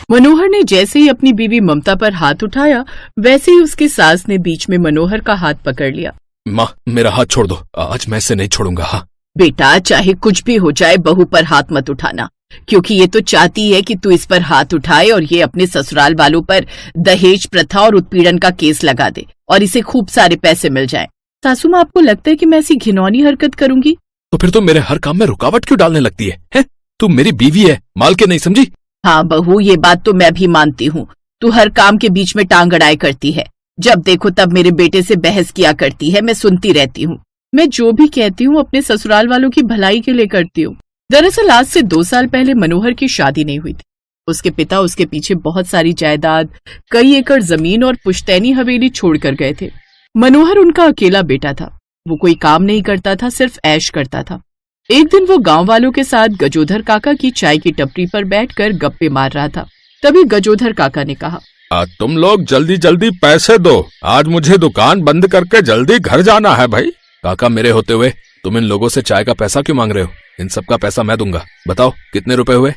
मनोहर ने जैसे ही अपनी बीवी ममता पर हाथ उठाया, वैसे ही उसकी सास ने बीच में मनोहर का हाथ पकड़ लिया। माँ, मेरा हाथ छोड़ दो, आज मैं इसे नहीं छोड़ूंगा। हाँ बेटा, चाहे कुछ भी हो जाए, बहू पर हाथ मत उठाना, क्योंकि ये तो चाहती है कि तू इस पर हाथ उठाए और ये अपने ससुराल वालों पर दहेज प्रथा और उत्पीड़न का केस लगा दे और इसे खूब सारे पैसे मिल जाएं। सासू माँ, आपको लगता है कि मैं ऐसी घिनौनी हरकत करूंगी? तो फिर तुम मेरे हर काम में रुकावट क्यों डालने लगती है? तू मेरी बीवी है, माल के नहीं समझी? हाँ बहू, ये बात तो मैं भी मानती हूँ। तू हर काम के बीच में टांग अड़ाई करती है, जब देखो तब मेरे बेटे से बहस किया करती है, मैं सुनती रहती हूँ। मैं जो भी कहती हूँ अपने ससुराल वालों की भलाई के लिए करती हूँ। दरअसल आज से 2 साल पहले मनोहर की शादी नहीं हुई थी। उसके पिता उसके पीछे बहुत सारी जायदाद, कई एकड़ जमीन और पुश्तैनी हवेली छोड़कर गए थे। मनोहर उनका अकेला बेटा था। वो कोई काम नहीं करता था, सिर्फ ऐश करता था। एक दिन वो गांव वालों के साथ गजोधर काका की चाय की टपरी पर बैठकर गप्पे मार रहा था। तभी गजोधर काका ने कहा, तुम लोग जल्दी जल्दी पैसे दो, आज मुझे दुकान बंद करके जल्दी घर जाना है भाई। काका, मेरे होते हुए तुम इन लोगों से चाय का पैसा क्यों मांग रहे हो? इन सब का पैसा मैं दूंगा। बताओ कितने रुपए हुए?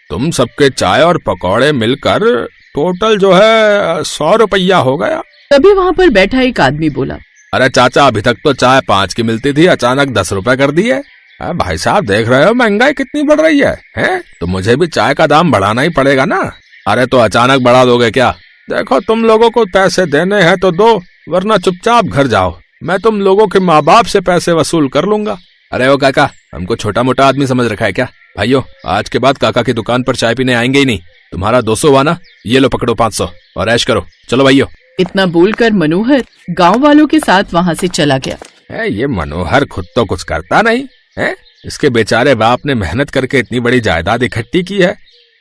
तुम सबके चाय और पकौड़े मिलकर टोटल जो है 100 रुपया हो गया। तभी वहाँ पर बैठा एक आदमी बोला, अरे चाचा, अभी तक तो चाय 5 की मिलती थी, अचानक 10 रुपए कर दिए। भाई साहब, देख रहे हो महंगाई कितनी बढ़ रही है? तो मुझे भी चाय का दाम बढ़ाना ही पड़ेगा ना। अरे तो अचानक बढ़ा दोगे क्या? देखो, तुम लोगों को पैसे देने हैं तो दो, वरना चुपचाप घर जाओ। मैं तुम लोगों के माँ बाप से पैसे वसूल कर लूंगा। अरे ओ काका, हमको छोटा मोटा आदमी समझ रखा है क्या? भाइयों, आज के बाद काका की दुकान पर चाय पीने आएंगे ही नहीं। तुम्हारा 200 हुआ ना, ये लो पकड़ो 500 और ऐश करो। चलो भाइयों। इतना बोलकर मनोहर गांव वालों के साथ वहां से चला गया। ये मनोहर खुद तो कुछ करता नहीं है। इसके बेचारे बाप ने मेहनत करके इतनी बड़ी जायदाद इकट्ठी की है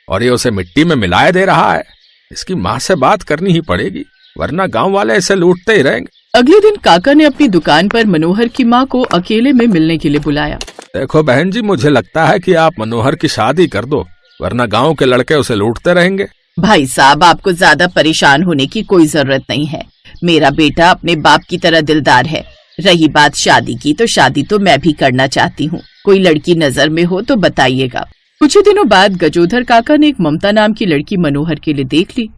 और ये उसे मिट्टी में मिलाए दे रहा है। इसकी माँ से बात करनी ही पड़ेगी, वरना गांव वाले इसे लूटते ही रहेंगे। अगले दिन काका ने अपनी दुकान पर मनोहर की माँ को अकेले में मिलने के लिए बुलाया। देखो बहन जी, मुझे लगता है कि आप मनोहर की शादी कर दो, वरना गांव के लड़के उसे लूटते रहेंगे। भाई साहब, आपको ज्यादा परेशान होने की कोई जरूरत नहीं है। मेरा बेटा अपने बाप की तरह दिलदार है। रही बात शादी की, तो शादी तो मैं भी करना चाहती हूँ। कोई लड़की नजर में हो तो बताइएगा। कुछ ही दिनों बाद गजोधर काका ने एक ममता नाम की लड़की मनोहर के लिए देख ली।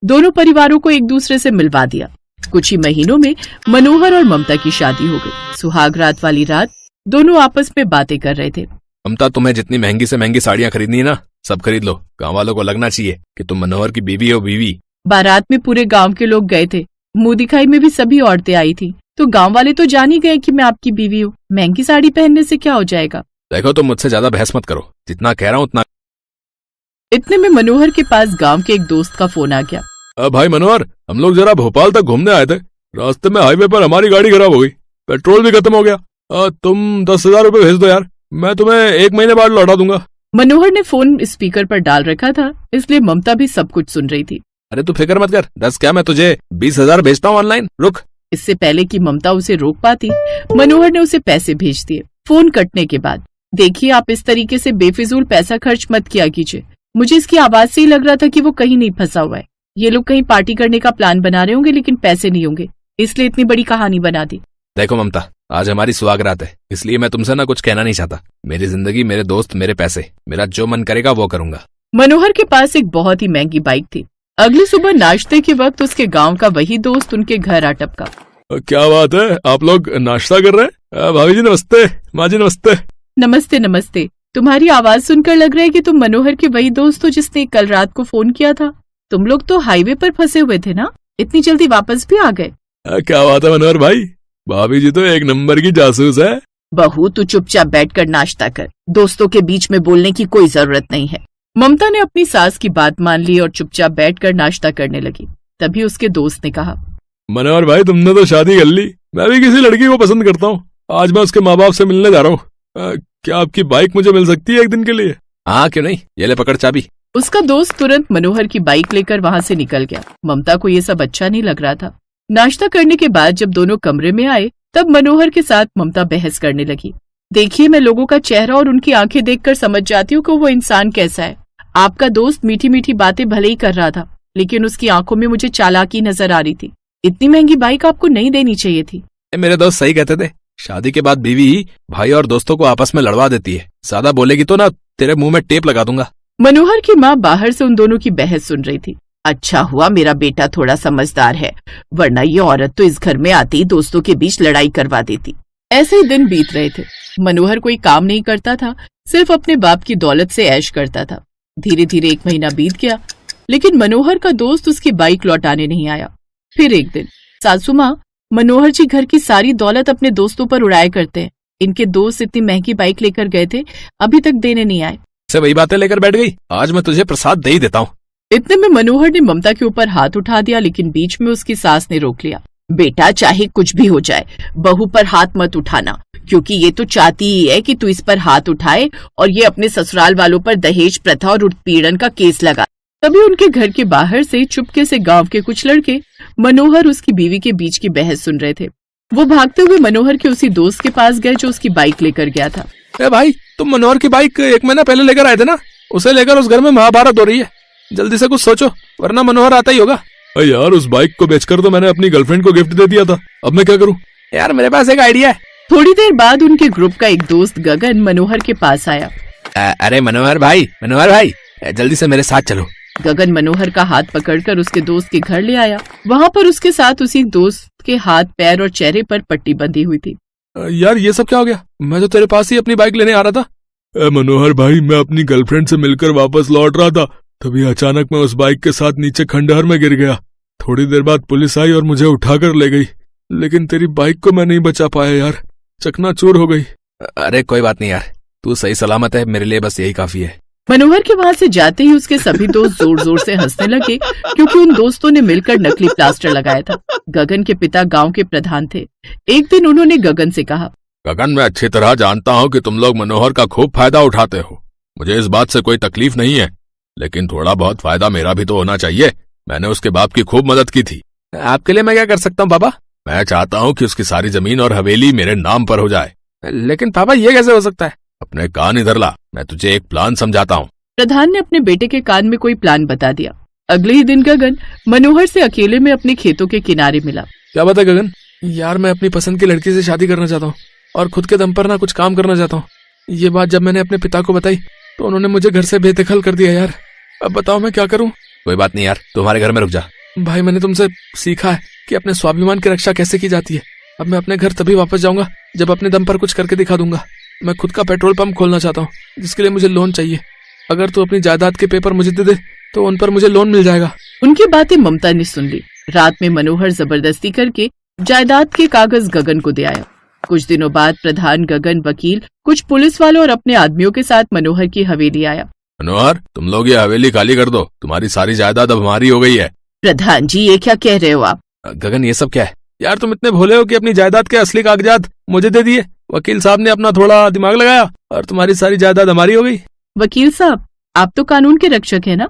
दोनों परिवारों को एक दूसरे से मिलवा दिया। कुछ ही महीनों में मनोहर और ममता की शादी हो गई। सुहाग रात वाली रात दोनों आपस में बातें कर रहे थे। ममता, तुम्हें जितनी महंगी से महंगी साड़ियाँ खरीदनी है ना, सब खरीद लो। गाँव वालों को लगना चाहिए कि तुम मनोहर की बीवी हो। बीवी बारात में पूरे गांव के लोग गए थे। मुंह दिखाई में भी सभी औरतें आई थी, तो गांव वाले तो जान ही गए कि मैं आपकी बीवी हूँ। महंगी साड़ी पहनने से क्या हो जाएगा? देखो, तुम मुझसे ज्यादा बहस मत करो, जितना कह रहा हूँ उतना। इतने में मनोहर के पास गांव के एक दोस्त का फोन आ गया। भाई मनोहर, हम लोग जरा भोपाल तक घूमने आए थे। रास्ते में हाईवे पर हमारी गाड़ी खराब हो गई, पेट्रोल भी खत्म हो गया। तुम 10,000 रुपए भेज दो यार, मैं तुम्हें 1 महीने बाद लौटा दूंगा। मनोहर ने फोन स्पीकर पर डाल रखा था, इसलिए ममता भी सब कुछ सुन रही थी। अरे तू फिक्र मत कर, 10 क्या, मैं तुझे 20,000 भेजता हूँ ऑनलाइन, रुक। इससे पहले कि ममता उसे रोक पाती, मनोहर ने उसे पैसे भेज दिए। फोन कटने के बाद, देखिए आप इस तरीके से बेफिजूल पैसा खर्च मत किया कीजिए। मुझे इसकी आवाज से ही लग रहा था कि वो कहीं नहीं फंसा हुआ है। ये लोग कहीं पार्टी करने का प्लान बना रहे होंगे, लेकिन पैसे नहीं होंगे, इसलिए इतनी बड़ी कहानी बना दी। देखो ममता, आज हमारी सुहागरात है, इसलिए मैं तुमसे ना कुछ कहना नहीं चाहता। मेरी जिंदगी, मेरे दोस्त, मेरे पैसे, मेरा जो मन करेगा वो करूंगा। मनोहर के पास एक बहुत ही महंगी बाइक थी। अगली सुबह नाश्ते के वक्त उसके गांव का वही दोस्त उनके घर आ टपका। क्या बात है, आप लोग नाश्ता कर रहे हैं? भाभी जी नमस्ते, माँ जी नमस्ते। नमस्ते नमस्ते। तुम्हारी आवाज सुनकर लग रहा है कि तुम मनोहर के वही दोस्त हो जिसने कल रात को फोन किया था। तुम लोग तो हाईवे पर फंसे हुए थे ना, इतनी जल्दी वापस भी आ गए? क्या बात है मनोहर भाई, भाभी जी तो 1 नंबर की जासूस है। बहू, तू चुपचाप बैठकर नाश्ता कर, दोस्तों के बीच में बोलने की कोई जरूरत नहीं है। ममता ने अपनी सास की बात मान ली और चुपचाप बैठकर नाश्ता करने लगी। तभी उसके दोस्त ने कहा, मनोहर भाई, तुमने तो शादी कर ली, मैं भी किसी लड़की को पसंद करता हूँ। आज मैं उसके माँ बाप से मिलने जा रहा हूँ। क्या आपकी बाइक मुझे मिल सकती है 1 दिन के लिए? हाँ क्यों नहीं, ये ले पकड़ चाबी। उसका दोस्त तुरंत मनोहर की बाइक लेकर वहाँ से निकल गया। ममता को ये सब अच्छा नहीं लग रहा था। नाश्ता करने के बाद जब दोनों कमरे में आए, तब मनोहर के साथ ममता बहस करने लगी। देखिए, मैं लोगों का चेहरा और उनकी आंखें देखकर समझ जाती हूँ कि वो इंसान कैसा है। आपका दोस्त मीठी मीठी बातें भले ही कर रहा था, लेकिन उसकी आंखों में मुझे चालाकी नजर आ रही थी। इतनी महंगी बाइक आपको नहीं देनी चाहिए थी। मेरे दोस्त सही कहते थे, शादी के बाद बीवी ही भाई और दोस्तों को आपस में लड़वा देती है। ज्यादा बोलेगी तो ना तेरे मुंह में टेप लगा दूंगा। मनोहर की माँ बाहर से उन दोनों की बहस सुन रही थी। अच्छा हुआ मेरा बेटा थोड़ा समझदार है, वरना ये औरत तो इस घर में आते ही दोस्तों के बीच लड़ाई करवा देती। ऐसे ही दिन बीत रहे थे। मनोहर कोई काम नहीं करता था, सिर्फ अपने बाप की दौलत से ऐश करता था। धीरे धीरे 1 महीना बीत गया, लेकिन मनोहर का दोस्त उसकी बाइक लौटाने नहीं आया। फिर एक दिन, सासू माँ, मनोहर जी घर की सारी दौलत अपने दोस्तों पर उड़ाया करते हैं। इनके दोस्त इतनी महंगी बाइक लेकर गए थे, अभी तक देने नहीं आए। से वही बातें लेकर बैठ गई, आज मैं तुझे प्रसाद दे ही देता हूँ। इतने में मनोहर ने ममता के ऊपर हाथ उठा दिया, लेकिन बीच में उसकी सास ने रोक लिया। बेटा चाहे कुछ भी हो जाए, बहू पर हाथ मत उठाना, क्योंकि ये तो चाहती ही है कि तू इस पर हाथ उठाए और ये अपने ससुराल वालों पर दहेज प्रथा और उत्पीड़न का केस लगा। तभी उनके घर के बाहर से चुपके से गांव के कुछ लड़के मनोहर उसकी बीवी के बीच की बहस सुन रहे थे। वो भागते हुए मनोहर के उसी दोस्त के पास गए जो उसकी बाइक लेकर गया था। ए भाई, तुम मनोहर की बाइक 1 महीना पहले लेकर आए थे ना, उसे लेकर उस घर में महाभारत हो रही है। जल्दी से कुछ सोचो, वरना मनोहर आता ही होगा। यार, उस बाइक को बेचकर तो मैंने अपनी गर्लफ्रेंड को गिफ्ट दे दिया था, अब मैं क्या करूं? यार, मेरे पास एक आइडिया है। थोड़ी देर बाद उनके ग्रुप का एक दोस्त गगन मनोहर के पास आया। अरे मनोहर भाई, जल्दी से मेरे साथ चलो। गगन मनोहर का हाथ पकड़कर उसके दोस्त के घर ले आया। वहाँ पर उसके साथ उसी दोस्त के हाथ, पैर और चेहरे पर पट्टी बंधी हुई थी। यार, ये सब क्या हो गया? मैं तो तेरे पास ही अपनी बाइक लेने आ रहा था। मनोहर भाई, मैं अपनी गर्लफ्रेंड से मिलकर वापस लौट रहा था, तभी अचानक मैं उस बाइक के साथ नीचे खंडहर में गिर गया। थोड़ी देर बाद पुलिस आई और मुझे उठाकर ले गई, लेकिन तेरी बाइक को मैं नहीं बचा पाया यार, चकनाचूर हो गई। अरे कोई बात नहीं यार, तू सही सलामत है, मेरे लिए बस यही काफी है। मनोहर के वहाँ से जाते ही उसके सभी दोस्त जोर जोर से हंसने लगे, क्योंकि उन दोस्तों ने मिलकर नकली प्लास्टर लगाया था। गगन के पिता गांव के प्रधान थे। एक दिन उन्होंने गगन से कहा, गगन, मैं अच्छी तरह जानता हूँ कि तुम लोग मनोहर का खूब फायदा उठाते हो, मुझे इस बात से कोई तकलीफ नहीं है, लेकिन थोड़ा बहुत फायदा मेरा भी तो होना चाहिए। मैंने उसके बाप की खूब मदद की थी। आपके लिए मैं क्या कर सकता हूँ पापा? मैं चाहता हूँ कि उसकी सारी जमीन और हवेली मेरे नाम पर हो जाए। लेकिन पापा, ये कैसे हो सकता है? अपने कान इधर ला, मैं तुझे एक प्लान समझाता हूँ। प्रधान ने अपने बेटे के कान में कोई प्लान बता दिया। अगले ही दिन गगन मनोहर से अकेले में अपने खेतों के किनारे मिला। क्या बात है गगन? यार, मैं अपनी पसंद की लड़की से शादी करना चाहता हूँ और खुद के दम पर ना कुछ काम करना चाहता हूँ। ये बात जब मैंने अपने पिता को बताई तो उन्होंने मुझे घर से बेदखल कर दिया यार। अब बताओ मैं क्या करूँ? कोई बात नहीं यार, तुम्हारे घर में रुक जा। भाई, मैंने तुमसे सीखा है कि अपने स्वाभिमान की रक्षा कैसे की जाती है। अब मैं अपने घर तभी वापस जाऊंगा जब अपने दम पर कुछ करके दिखा दूंगा। मैं खुद का पेट्रोल पंप खोलना चाहता हूँ, जिसके लिए मुझे लोन चाहिए। अगर तू अपनी जायदाद के पेपर मुझे दे दे तो उन पर मुझे लोन मिल जाएगा। उनकी बातें ममता ने सुन ली। रात में मनोहर जबरदस्ती करके जायदाद के कागज गगन को दे आया। कुछ दिनों बाद प्रधान, गगन, वकील, कुछ पुलिस वालों और अपने आदमियों के साथ मनोहर की हवेली आया। मनोहर, तुम लोग ये हवेली खाली कर दो, तुम्हारी सारी जायदाद अब हमारी हो गई है। प्रधान जी, ये क्या कह रहे हो आप? गगन, ये सब क्या है? यार, तुम इतने भोले हो कि अपनी जायदाद के असली कागजात मुझे दे दिए। वकील साहब ने अपना थोड़ा दिमाग लगाया और तुम्हारी सारी जायदाद हमारी हो गई। वकील साहब, आप तो कानून के रक्षक हैं ना,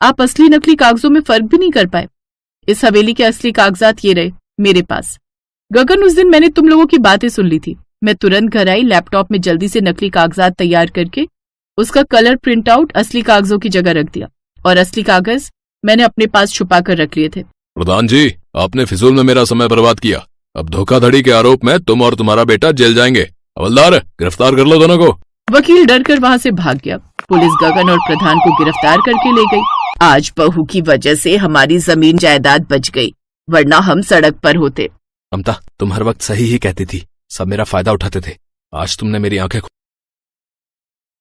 आप असली नकली कागजों में फर्क भी नहीं कर पाए। इस हवेली के असली कागजात ये रहे मेरे पास। गगन, उस दिन मैंने तुम लोगों की बातें सुन ली थी। मैं तुरंत घर आई, लैपटॉप में जल्दी से नकली कागजात तैयार करके उसका कलर प्रिंट आउट असली कागजों की जगह रख दिया, और असली कागज मैंने अपने पास छुपा कर रख लिए थे। प्रधान जी, आपने फिजूल में मेरा समय बर्बाद किया। अब धोखाधड़ी के आरोप में तुम और तुम्हारा बेटा जेल जाएंगे। हवलदार, गिरफ्तार कर लो दोनों को। वकील डर कर वहाँ से भाग गया। पुलिस गगन और प्रधान को गिरफ्तार करके ले गई। आज बहू की वजह से हमारी जमीन जायदाद बच गई, वरना हम सड़क पर होते। ममता, तुम हर वक्त सही ही कहती थी, सब मेरा फायदा उठाते थे। आज तुमने मेरी आंखें